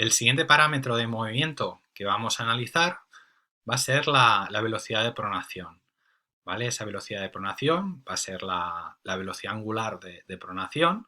El siguiente parámetro de movimiento que vamos a analizar va a ser la velocidad de pronación, ¿vale? Esa velocidad de pronación va a ser la velocidad angular de pronación.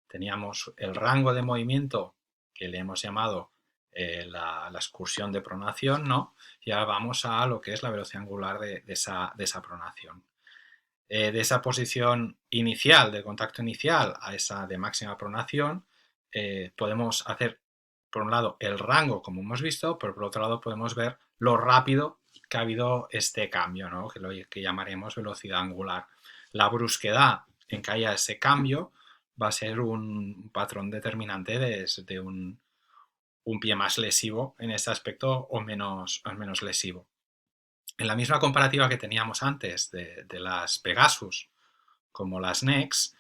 Teníamos el rango de movimiento que le hemos llamado la excursión de pronación, ¿no? Y ahora vamos a lo que es la velocidad angular de esa pronación. De esa posición inicial, del contacto inicial, a esa de máxima pronación, podemos hacer, por un lado, el rango, como hemos visto, pero por otro lado podemos ver lo rápido que ha habido este cambio, ¿no? que llamaremos velocidad angular. La brusquedad en que haya ese cambio va a ser un patrón determinante de un pie más lesivo en este aspecto o menos lesivo. En la misma comparativa que teníamos antes de las Pegasus como las Nex,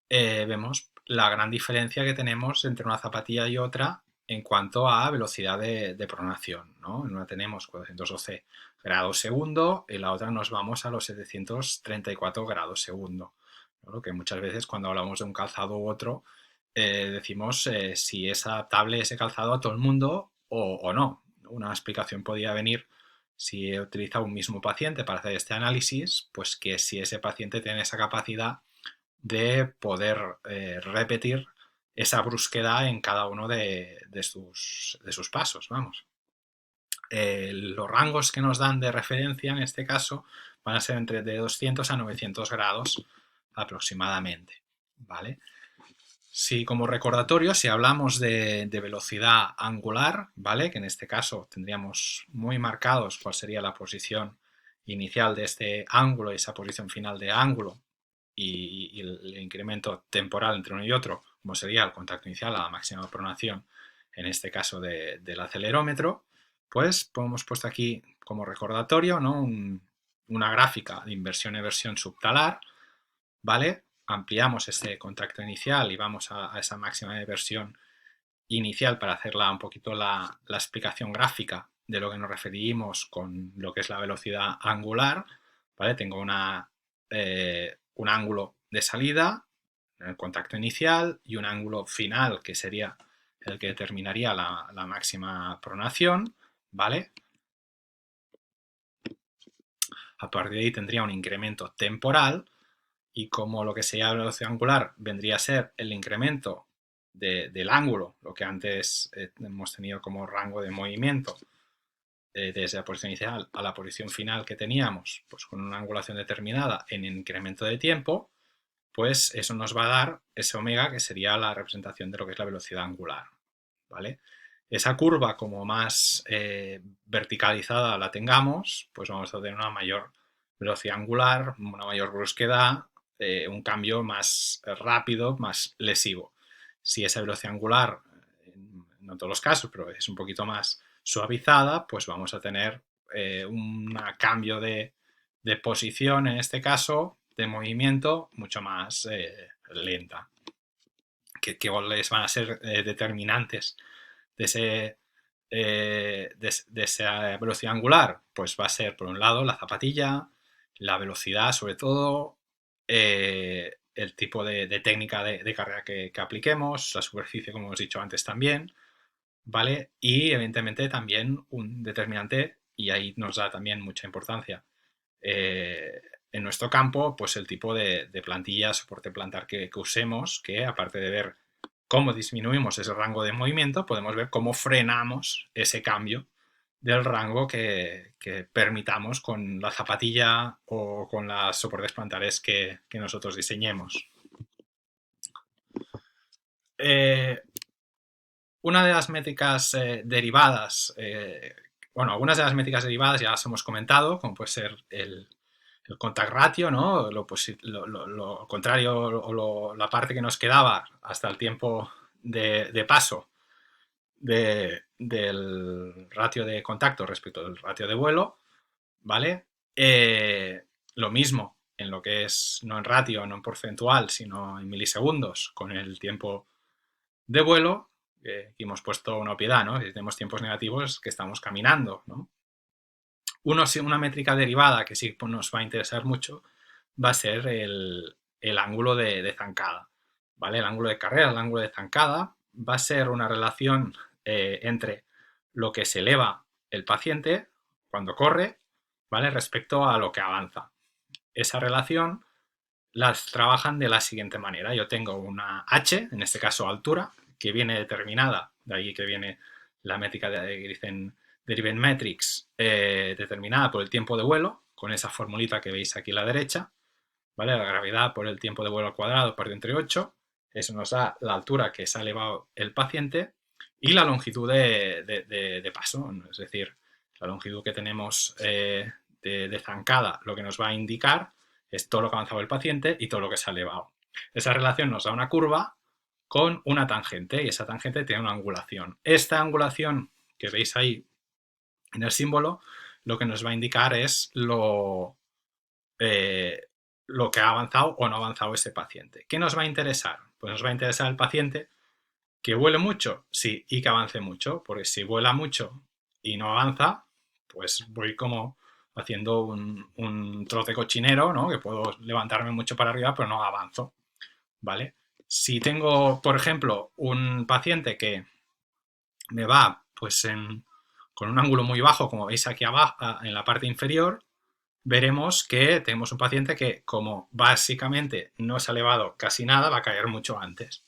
vemos la gran diferencia que tenemos entre una zapatilla y otra en cuanto a velocidad de pronación, ¿no? En una tenemos 412 grados segundo, en la otra nos vamos a los 734 grados segundo, ¿no? Lo que muchas veces cuando hablamos de un calzado u otro decimos si es adaptable ese calzado a todo el mundo o no. Una explicación podría venir si he utilizado un mismo paciente para hacer este análisis, pues que si ese paciente tiene esa capacidad de poder repetir esa brusquedad en cada uno de sus pasos, vamos. Los rangos que nos dan de referencia en este caso van a ser entre de 200 a 900 grados aproximadamente, ¿vale? Si como recordatorio, si hablamos de velocidad angular, ¿vale? Que en este caso tendríamos muy marcados cuál sería la posición inicial de este ángulo y esa posición final de ángulo y el incremento temporal entre uno y otro, como sería el contacto inicial a la máxima pronación, en este caso del acelerómetro, pues hemos puesto aquí como recordatorio, ¿no? Una gráfica de inversión-eversión subtalar, ¿vale? Ampliamos ese contacto inicial y vamos a esa máxima de versión inicial para hacerla un poquito la explicación gráfica de lo que nos referimos con lo que es la velocidad angular, ¿vale? Tengo un ángulo de salida, el contacto inicial, y un ángulo final que sería el que determinaría la máxima pronación, ¿vale? A partir de ahí tendría un incremento temporal y como lo que sería la velocidad angular vendría a ser el incremento del ángulo, lo que antes hemos tenido como rango de movimiento, desde la posición inicial a la posición final que teníamos, pues con una angulación determinada en incremento de tiempo, pues eso nos va a dar ese omega que sería la representación de lo que es la velocidad angular, ¿vale? Esa curva, como más verticalizada la tengamos, pues vamos a tener una mayor velocidad angular, una mayor brusquedad, un cambio más rápido, más lesivo. Si esa velocidad angular, no en todos los casos, pero es un poquito más suavizada, pues vamos a tener un cambio de posición, en este caso, de movimiento mucho más lenta, que les van a ser determinantes de esa velocidad angular, pues va a ser, por un lado, la zapatilla, la velocidad, sobre todo, el tipo de técnica de carrera que apliquemos, la superficie, como hemos dicho antes también, ¿vale? Y, evidentemente, también un determinante, y ahí nos da también mucha importancia, en nuestro campo, pues el tipo de plantilla, soporte plantar que usemos, que aparte de ver cómo disminuimos ese rango de movimiento, podemos ver cómo frenamos ese cambio del rango que permitamos con la zapatilla o con las soportes plantares que nosotros diseñemos. Una de las métricas derivadas, bueno, algunas de las métricas derivadas ya las hemos comentado, como puede ser el contact ratio, ¿no? Lo contrario o la parte que nos quedaba hasta el tiempo de paso del ratio de contacto respecto del ratio de vuelo, ¿vale? Lo mismo en lo que es no en ratio, no en porcentual, sino en milisegundos con el tiempo de vuelo. Aquí hemos puesto una obviedad, ¿no? Si tenemos tiempos negativos, que estamos caminando, ¿no? Una métrica derivada que sí nos va a interesar mucho va a ser el ángulo de zancada, ¿vale? El ángulo de carrera, el ángulo de zancada va a ser una relación entre lo que se eleva el paciente cuando corre, ¿vale? Respecto a lo que avanza. Esa relación las trabajan de la siguiente manera. Yo tengo una h, en este caso altura, que viene determinada, de ahí que viene la métrica que dicen Derivative Metrics, determinada por el tiempo de vuelo, con esa formulita que veis aquí a la derecha, ¿vale? La gravedad por el tiempo de vuelo al cuadrado partido entre 8, eso nos da la altura que se ha elevado el paciente y la longitud de paso, es decir, la longitud que tenemos de zancada, lo que nos va a indicar es todo lo que ha avanzado el paciente y todo lo que se ha elevado. Esa relación nos da una curva con una tangente y esa tangente tiene una angulación. Esta angulación que veis ahí en el símbolo lo que nos va a indicar es lo que ha avanzado o no ha avanzado ese paciente. ¿Qué nos va a interesar? Pues nos va a interesar el paciente que vuele mucho, sí, y que avance mucho, porque si vuela mucho y no avanza, pues voy como haciendo un trozo de cochinero, ¿no? Que puedo levantarme mucho para arriba, pero no avanzo, ¿vale? Si tengo, por ejemplo, un paciente que me va pues con un ángulo muy bajo, como veis aquí abajo, en la parte inferior, veremos que tenemos un paciente que, como básicamente no se ha elevado casi nada, va a caer mucho antes,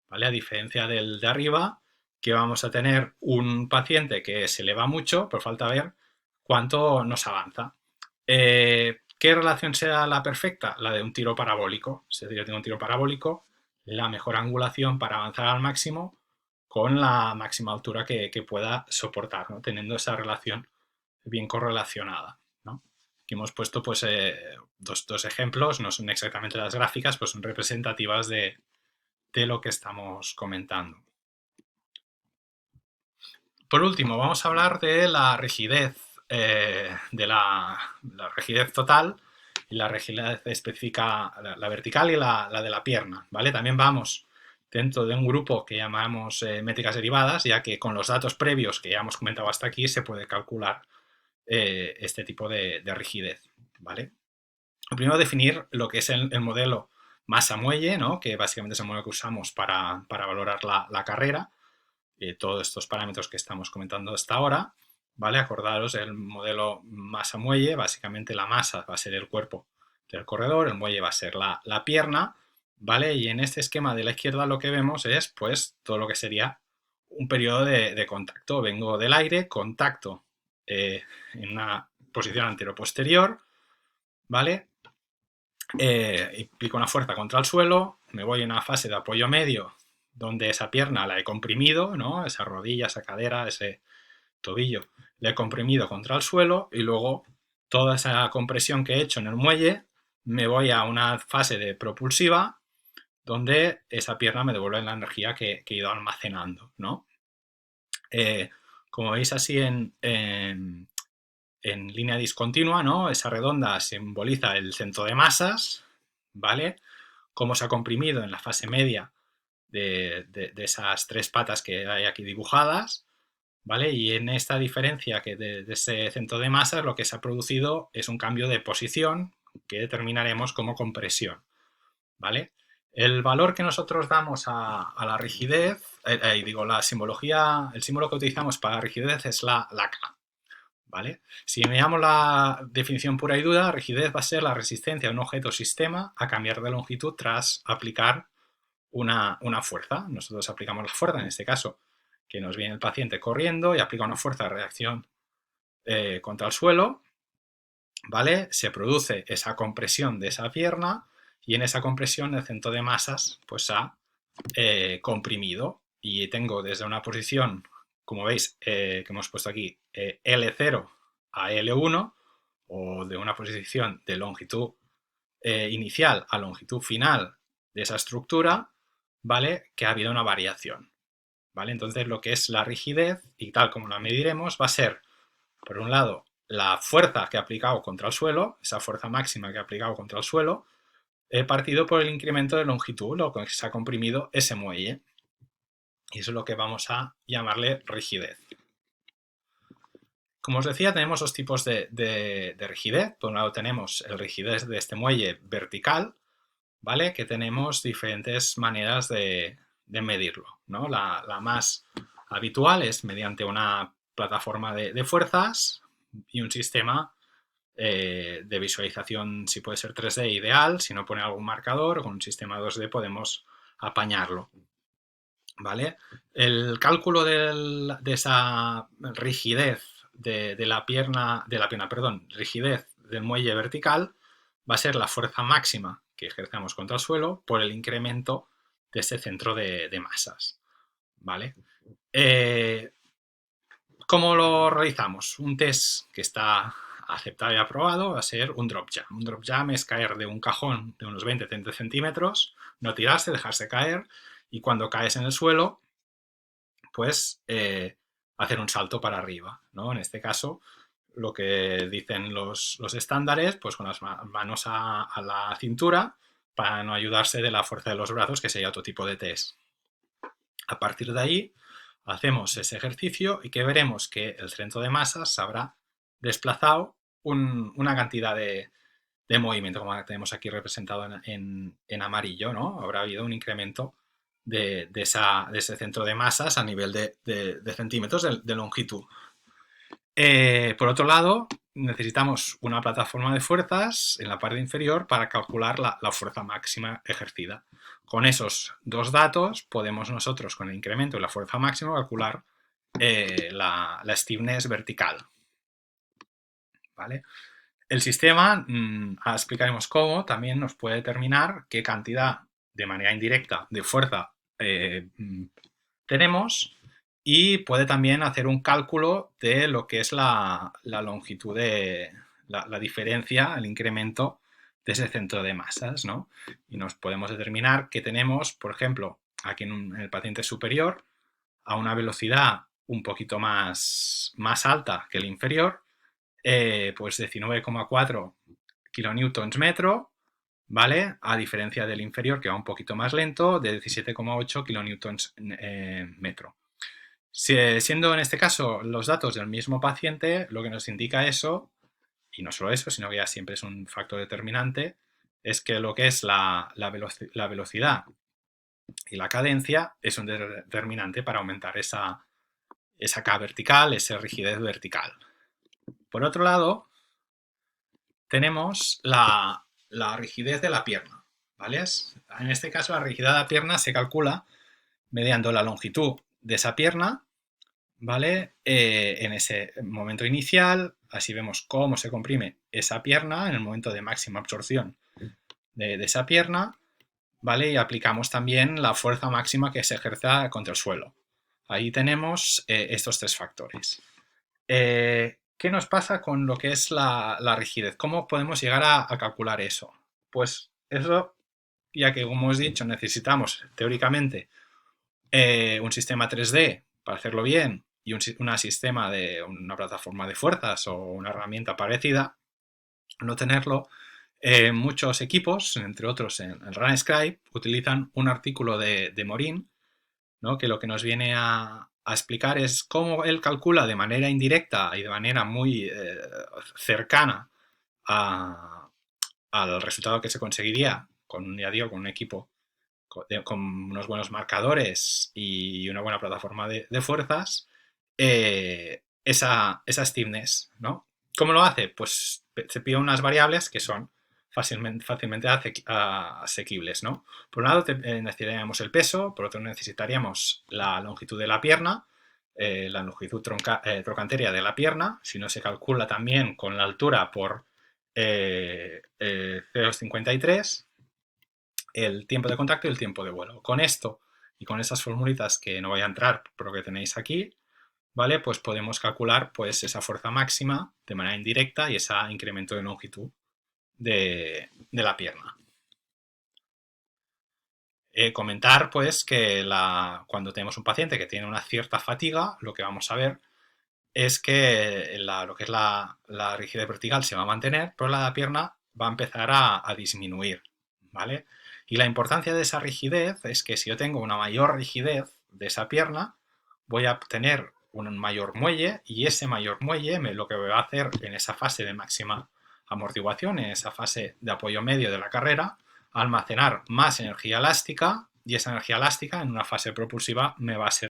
¿vale? A diferencia del de arriba, que vamos a tener un paciente que se eleva mucho, pero falta ver cuánto nos avanza. ¿Qué relación será la perfecta? La de un tiro parabólico. Es decir, yo tengo un tiro parabólico, la mejor angulación para avanzar al máximo con la máxima altura que pueda soportar, ¿no? Teniendo esa relación bien correlacionada, ¿no? Aquí hemos puesto pues, dos ejemplos, no son exactamente las gráficas, pues son representativas de lo que estamos comentando. Por último, vamos a hablar de la rigidez, de la rigidez total y la rigidez específica, la vertical y la de la pierna, ¿vale? También vamos dentro de un grupo que llamamos métricas derivadas, ya que con los datos previos que ya hemos comentado hasta aquí se puede calcular este tipo de rigidez, ¿vale? Primero definir lo que es el modelo masa-muelle, ¿no? Que básicamente es el modelo que usamos para valorar la carrera, todos estos parámetros que estamos comentando hasta ahora, ¿vale? Acordaros, el modelo masa-muelle, básicamente la masa va a ser el cuerpo del corredor, el muelle va a ser la pierna, ¿vale? Y en este esquema de la izquierda lo que vemos es, pues, todo lo que sería un periodo de contacto. Vengo del aire, contacto en una posición antero-posterior, ¿vale? Implico una fuerza contra el suelo, me voy a una fase de apoyo medio donde esa pierna la he comprimido, ¿no? Esa rodilla, esa cadera, ese tobillo, la he comprimido contra el suelo y luego toda esa compresión que he hecho en el muelle me voy a una fase de propulsiva donde esa pierna me devuelve la energía que he ido almacenando, ¿no? Como veis así en línea discontinua, ¿no? Esa redonda simboliza el centro de masas, ¿vale? Cómo se ha comprimido en la fase media de esas tres patas que hay aquí dibujadas, ¿vale? Y en esta diferencia que de ese centro de masas lo que se ha producido es un cambio de posición que determinaremos como compresión, ¿vale? El valor que nosotros damos a la rigidez, digo, la simbología, el símbolo que utilizamos para la rigidez es la K, ¿vale? Si miramos la definición pura y dura, rigidez va a ser la resistencia de un objeto o sistema a cambiar de longitud tras aplicar una fuerza. Nosotros aplicamos la fuerza, en este caso, que nos viene el paciente corriendo y aplica una fuerza de reacción contra el suelo, ¿vale? Se produce esa compresión de esa pierna y en esa compresión el centro de masas pues se ha comprimido y tengo desde una posición, como veis, que hemos puesto aquí, L0 a L1 o de una posición de longitud inicial a longitud final de esa estructura, ¿vale? Que ha habido una variación, ¿vale? Entonces lo que es la rigidez y tal como la mediremos va a ser, por un lado, la fuerza que ha aplicado contra el suelo, esa fuerza máxima que ha aplicado contra el suelo, partido por el incremento de longitud, lo que se ha comprimido ese muelle. Y eso es lo que vamos a llamarle rigidez. Como os decía, tenemos dos tipos de rigidez. Por un lado tenemos el rigidez de este muelle vertical, ¿vale? Que tenemos diferentes maneras de medirlo, ¿no? La más habitual es mediante una plataforma de fuerzas y un sistema de visualización, si puede ser 3D ideal, si no pone algún marcador, con un sistema 2D podemos apañarlo. ¿Vale? El cálculo de esa rigidez de la pierna, perdón, rigidez del muelle vertical va a ser la fuerza máxima que ejerzamos contra el suelo por el incremento de ese centro de masas. ¿Vale? ¿Cómo lo realizamos? Un test que está aceptado y aprobado va a ser un drop jam. Un drop jam es caer de un cajón de unos 20-30 centímetros, no tirarse, dejarse caer, y cuando caes en el suelo, pues hacer un salto para arriba, ¿no? En este caso, lo que dicen los estándares, pues con las manos a la cintura para no ayudarse de la fuerza de los brazos, que sería otro tipo de test. A partir de ahí, hacemos ese ejercicio y que veremos que el centro de masas se habrá desplazado una cantidad de movimiento, como tenemos aquí representado en amarillo, ¿no? Habrá habido un incremento de ese centro de masas a nivel de centímetros de longitud. Por otro lado, necesitamos una plataforma de fuerzas en la parte inferior para calcular la fuerza máxima ejercida. Con esos dos datos podemos nosotros, con el incremento de la fuerza máxima, calcular la stiffness vertical. ¿Vale? El sistema, ahora explicaremos cómo, también nos puede determinar qué cantidad de manera indirecta de fuerza tenemos, y puede también hacer un cálculo de lo que es la longitud de la diferencia, el incremento de ese centro de masas, ¿no? Y nos podemos determinar que tenemos, por ejemplo, aquí en el paciente superior, a una velocidad un poquito más alta que el inferior, pues 19,4 kilonewtons metro, ¿vale? A diferencia del inferior, que va un poquito más lento, de 17,8 kilonewtons metro. Siendo en este caso los datos del mismo paciente, lo que nos indica eso, y no solo eso, sino que ya siempre es un factor determinante, es que lo que es la velocidad y la cadencia es un determinante para aumentar esa K vertical, esa rigidez vertical. Por otro lado, tenemos la rigidez de la pierna, ¿vale? En este caso, la rigidez de la pierna se calcula mediante la longitud de esa pierna, ¿vale? En ese momento inicial, así vemos cómo se comprime esa pierna en el momento de máxima absorción de esa pierna, ¿vale? Y aplicamos también la fuerza máxima que se ejerza contra el suelo. Ahí tenemos estos tres factores. ¿Qué nos pasa con lo que es la rigidez? ¿Cómo podemos llegar a calcular eso? Pues eso, ya que como os he dicho, necesitamos teóricamente un sistema 3D para hacerlo bien y un sistema de una plataforma de fuerzas o una herramienta parecida, no tenerlo, muchos equipos, entre otros en RunScribe, utilizan un artículo de Morin, ¿no? Que lo que nos viene a explicar es cómo él calcula de manera indirecta y de manera muy cercana al resultado que se conseguiría con, ya digo, con un equipo con unos buenos marcadores y una buena plataforma de fuerzas, esa stiffness, ¿no? ¿Cómo lo hace? Pues se pide unas variables que son fácilmente asequibles, ¿no? Por un lado necesitaríamos el peso, por otro necesitaríamos la longitud de la pierna, la longitud trochanteria de la pierna, si no se calcula también con la altura por 0,53, el tiempo de contacto y el tiempo de vuelo. Con esto y con esas formulitas que no voy a entrar, pero que tenéis aquí, ¿vale? Pues podemos calcular pues esa fuerza máxima de manera indirecta y ese incremento de longitud de la pierna. Comentar pues que cuando tenemos un paciente que tiene una cierta fatiga, lo que vamos a ver es que lo que es la rigidez vertical se va a mantener, pero la pierna va a empezar a disminuir, ¿vale? Y la importancia de esa rigidez es que si yo tengo una mayor rigidez de esa pierna, voy a tener un mayor muelle, y ese mayor muelle lo que me va a hacer en esa fase de máxima amortiguación, en esa fase de apoyo medio de la carrera, almacenar más energía elástica, y esa energía elástica en una fase propulsiva me va a ser